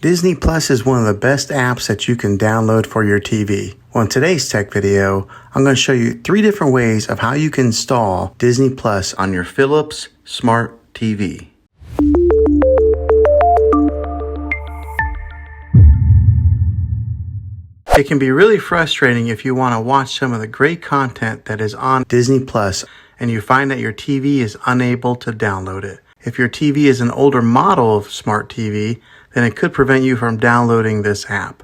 Disney Plus is one of the best apps that you can download for your TV. Well, in today's tech video, I'm going to show you 3 different ways of how you can install Disney Plus on your Philips Smart TV. It can be really frustrating if you want to watch some of the great content that is on Disney Plus and you find that your TV is unable to download it. If your TV is an older model of Smart TV, then it could prevent you from downloading this app.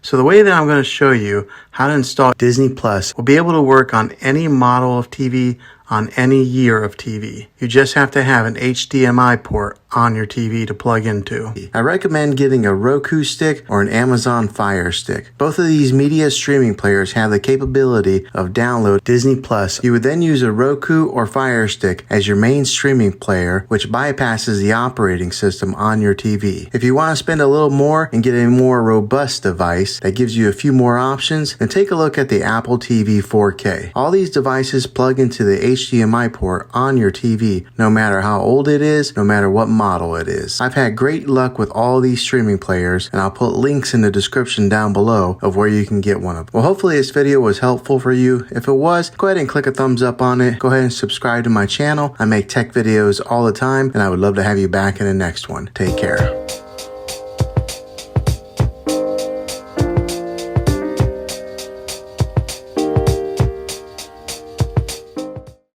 So the way that I'm going to show you how to install Disney Plus will be able to work on any model of TV on any year of TV. You just have to have an HDMI port on your TV to plug into. I recommend getting a Roku stick or an Amazon Fire Stick. Both of these media streaming players have the capability of download Disney Plus. You would then use a Roku or Fire Stick as your main streaming player, which bypasses the operating system on your TV. If you want to spend a little more and get a more robust device that gives you a few more options, then take a look at the Apple TV 4K. All these devices plug into the HDMI port on your TV, no matter how old it is, no matter what model it is. I've had great luck with all these streaming players, and I'll put links in the description down below of where you can get one of them. Well, hopefully this video was helpful for you. If it was, go ahead and click a thumbs up on it. Go ahead and subscribe to my channel. I make tech videos all the time, and I would love to have you back in the next one. Take care.